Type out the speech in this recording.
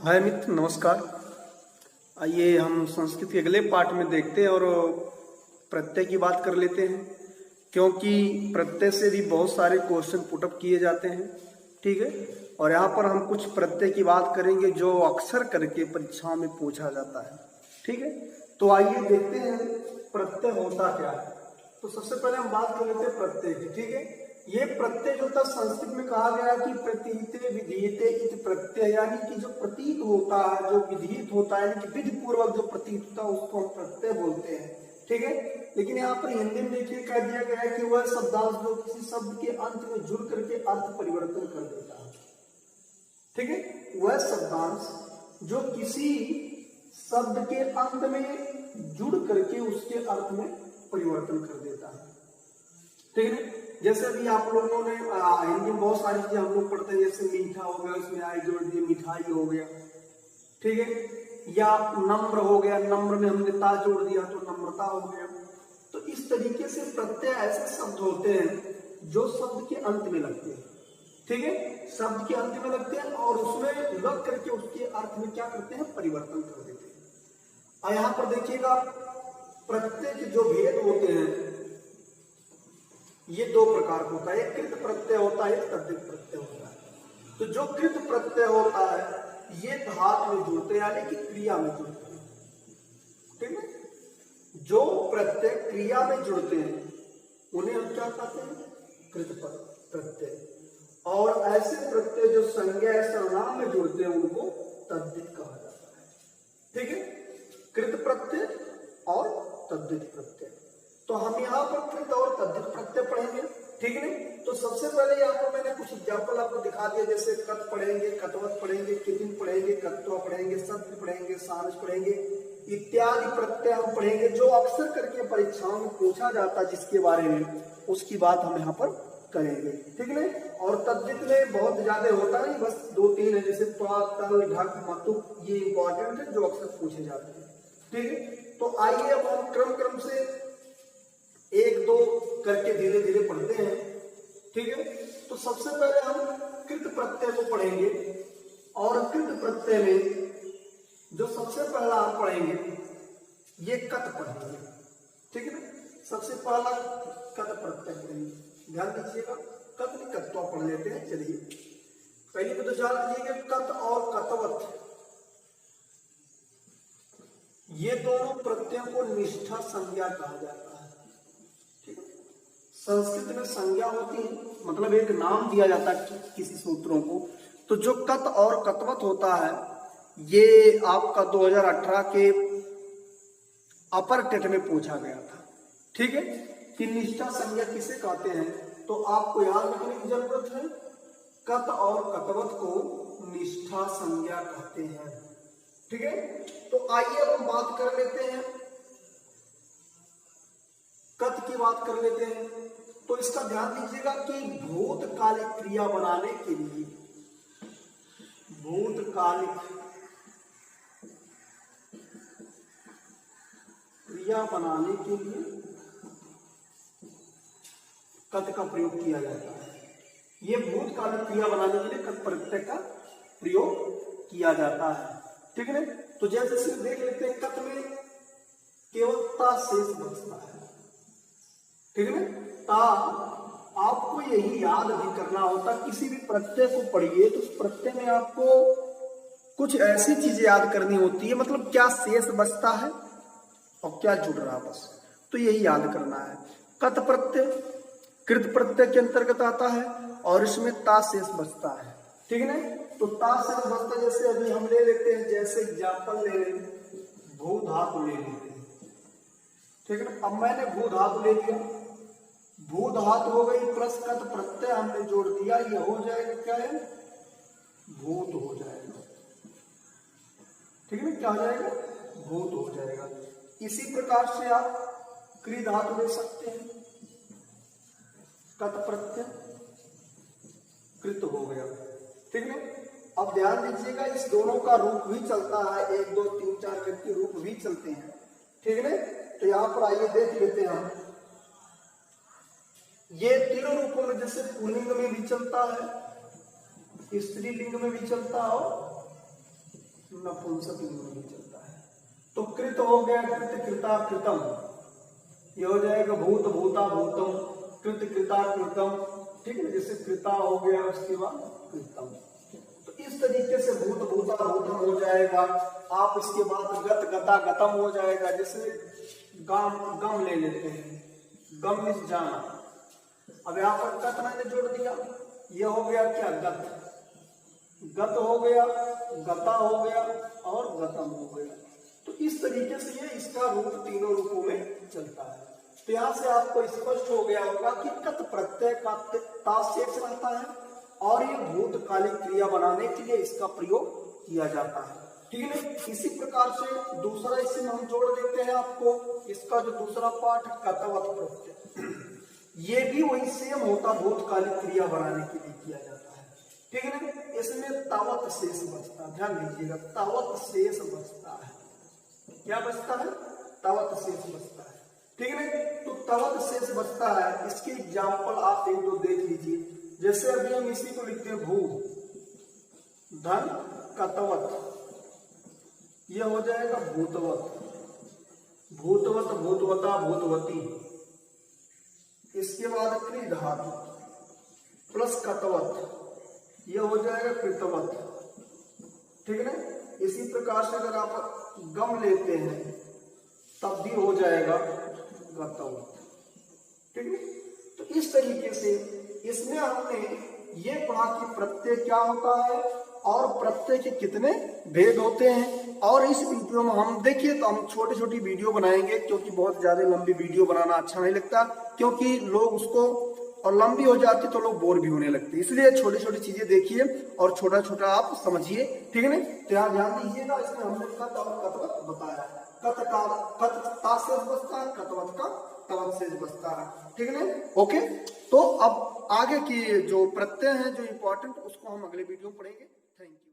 हाय मित्र, नमस्कार। आइए हम संस्कृत के अगले पार्ट में देखते हैं और प्रत्यय की बात कर लेते हैं, क्योंकि प्रत्यय से भी बहुत सारे क्वेश्चन पुटअप किए जाते हैं। ठीक है, और यहाँ पर हम कुछ प्रत्यय की बात करेंगे जो अक्सर करके परीक्षा में पूछा जाता है। ठीक है, तो आइए देखते हैं प्रत्यय होता क्या है। तो सबसे पहले हम बात कर लेते हैं प्रत्यय की। ठीक है, ये प्रत्यय जो था संस्कृत में कहा गया कि प्रतीते विधीयते इति प्रत्यय, यानी कि जो प्रतीत होता है, जो विधित होता है, यानी कि विधि पूर्वक जो प्रतीत होता है उसको हम प्रत्यय बोलते हैं। ठीक है, लेकिन यहाँ पर हिंदी में देखिए कह दिया गया है कि वह शब्दांश जो किसी शब्द के अंत में जुड़ करके अर्थ परिवर्तन कर देता है। ठीक है, वह शब्दांश जो किसी शब्द के अंत में जुड़ करके उसके अर्थ में परिवर्तन कर देता है। ठीक है, जैसे अभी आप लोगों ने हिंदी में बहुत सारी चीजें हम लोग पढ़ते हैं, जैसे मीठा हो गया, उसमें आई जोड़ दिए, मिठाई हो गया। ठीक है, या नम्र हो गया, नम्र में हमने ता जोड़ दिया तो नम्रता हो गया। तो इस तरीके से प्रत्यय ऐसे शब्द होते हैं जो शब्द के अंत में लगते हैं। ठीक है, शब्द के अंत में लगते हैं और उसमें लग करके उसके अर्थ में क्या करते हैं, परिवर्तन कर देते हैं। और यहां पर देखिएगा प्रत्यय के जो भेद होते हैं ये दो प्रकार का होता है, एक कृत प्रत्यय होता है, एक तद्धित प्रत्यय होता है। तो जो कृत प्रत्यय होता है ये धातु में जुड़ते हैं, यानी कि क्रिया में जुड़ते हैं। ठीक है, जो प्रत्यय क्रिया में जुड़ते हैं उन्हें हम क्या कहते हैं, कृत प्रत्यय। और ऐसे प्रत्यय जो संज्ञा या सर्वनाम में जुड़ते हैं उनको तद्धित कहा जाता है। ठीक है, कृत प्रत्यय और तद्धित प्रत्यय। तो हम यहाँ पर कृत और तद्धित प्रत्यय पढ़ेंगे। ठीक है, तो सबसे पहले यहाँ पर मैंने कुछ एग्जाम्पल आपको दिखा दिया, जैसे कत पढ़ेंगे, कतवत पढ़ेंगे, कितिन पढ़ेंगे, कत्वा पढ़ेंगे, सत्य पढ़ेंगे, सारस पढ़ेंगे, इत्यादि प्रत्यय हम पढ़ेंगे जो अक्सर करके परीक्षाओं में पूछा जाता है, जिसके बारे में उसकी बात हम यहाँ पर करेंगे। ठीक है, और तद्धित में बहुत ज्यादा होता नहीं, बस 2-3 है, जैसे प, तल, ढक, मतु, ये इंपॉर्टेंट है जो अक्सर पूछे जाते हैं। ठीक है, तो आइए अब हम क्रम से एक दो करके धीरे धीरे पढ़ते हैं। ठीक है, तो सबसे पहले हम कृत प्रत्यय को पढ़ेंगे और कृत प्रत्यय में जो सबसे पहला हम पढ़ेंगे ये कत पढ़ेंगे। ठीक है ना, सबसे पहला कत प्रत्यय पढ़ेंगे। ध्यान दीजिएगा, कत नहीं कत्वा पढ़ लेते हैं। चलिए पहले तो जान लीजिएगा कत और कतवत, ये दोनों प्रत्ययों को निष्ठा संज्ञा कहा जाता है। संस्कृत में संज्ञा होती है, मतलब एक नाम दिया जाता है किसी सूत्रों को। तो जो कत और कतवत होता है ये आपका 2018 के अपर टेट में पूछा गया था। ठीक है, कि निष्ठा संज्ञा किसे कहते हैं, तो आपको याद रखने की जरूरत है, कत और कतवत को निष्ठा संज्ञा कहते हैं। ठीक है, तो आइए अब हम बात कर लेते हैं, कत की बात कर लेते हैं। तो इसका ध्यान दीजिएगा कि भूतकालिक क्रिया बनाने के लिए, भूतकालिक क्रिया बनाने के लिए कत का प्रयोग किया जाता है। ये भूतकालिक क्रिया बनाने के लिए कत प्रत्यय का प्रयोग किया जाता है। ठीक है, तो जैसे सिर्फ देख लेते हैं, कत में केवल ता शेष बचता है। ठीक है, ता आपको यही याद भी करना होता, किसी भी प्रत्यय को पढ़िए तो उस प्रत्यय में आपको कुछ ऐसी चीजें याद करनी होती है, मतलब क्या शेष बचता है और क्या जुड़ रहा, बस तो यही याद करना है। कत प्रत्यय कृत प्रत्यय के अंतर्गत आता है और इसमें ता शेष बचता है। ठीक है ना, तो ता शेष बचता, जैसे अभी हम ले लेते हैं, जैसे एग्जाम्पल ले लें, भू धातु ले लेते हैं। ठीक है ना, अब मैंने भू धातु ले लिया, भू धातु हो गई प्लस कत प्रत्यय हमने जोड़ दिया, ये हो जाएगा क्या है, भूत हो जाएगा। ठीक है ना, क्या हो जाएगा, भूत हो जाएगा। इसी प्रकार से आप क्री धातु ले सकते हैं, कत प्रत्यय कृत हो गया। ठीक है, अब ध्यान दीजिएगा इस दोनों का रूप भी चलता है, 1 2 3 4 करके रूप भी चलते हैं। ठीक है, तो यहां पर आइए देख लेते हैं हम, ये तीनों रूपों में, जैसे पुल्लिंग में भी चलता है, स्त्रीलिंग में भी चलता है और नपुंसक लिंग में ही चलता है। तो कृत हो गया, कृत कृता कृतम, ये हो जाएगा भूत भूता भूतम, कृत कृता कृतम, ठीक है। जैसे कृता हो गया उसके बाद कृतम, तो इस तरीके से भूत भूता भूतम हो जाएगा। आप इसके बाद गत गता गतम हो जाएगा। जैसे गम गम ले लेते हैं, गम मीन्स जाना। अब यहाँ पर गत मैंने जोड़ दिया, ये हो गया क्या गत, गत हो गया, गता हो गया और गतम हो गया। तो इस तरीके से ये इसका रूप तीनों रूपों में चलता है। तो यहाँ से आपको स्पष्ट हो गया होगा कि कत प्रत्यय का ता शेष रहता है और ये भूतकालिक क्रिया बनाने के लिए इसका प्रयोग किया जाता है, ठीक है। इसी प्रकार से दूसरा इससे हम जोड़ देते हैं आपको, इसका जो दूसरा पार्ट कतवत प्रत्यय, ये भी वही सेम होता, भूतकालिक क्रिया बनाने के लिए किया जाता है, ठीक है ना। इसमें तावत शेष बचता है, ध्यान दीजिएगा, तावत शेष बचता है। क्या बचता है? तावत शेष बचता है, ठीक है ना। तो तावत शेष बचता है, इसके एग्जाम्पल आप एक दो देख लीजिए। जैसे अभी हम इसी को लिखते हैं भू धन कतवत, यह हो जाएगा भूतवत, भूतवत भूतवता भूतवती। इसके बाद क्री धातु प्लस कतवत, यह हो जाएगा कृतवत, ठीक है ना। इसी प्रकार से अगर आप गम लेते हैं तब भी हो जाएगा गतवत, ठीक है। तो इस तरीके से इसमें हमने ये पढ़ा कि प्रत्यय क्या होता है और प्रत्यय के कितने भेद होते हैं। और इस वीडियो में हम देखिए तो हम छोटी छोटी वीडियो बनाएंगे, क्योंकि बहुत ज्यादा लंबी वीडियो बनाना अच्छा नहीं लगता, क्योंकि लोग उसको और लंबी हो जाती तो लोग बोर भी होने लगते, इसलिए छोटी छोटी चीजें देखिए और छोटा छोटा आप समझिए, ठीक है ना। तो यहाँ ध्यान दीजिएगा, इसमें हमने कत और कतवत बताया, कत ता शेष बचता है, कतवत का तवत शेष बचता है, ठीक है ना। ओके, तो अब आगे की जो प्रत्यय है जो इंपॉर्टेंट, उसको हम अगले वीडियो में पढ़ेंगे। Thank you.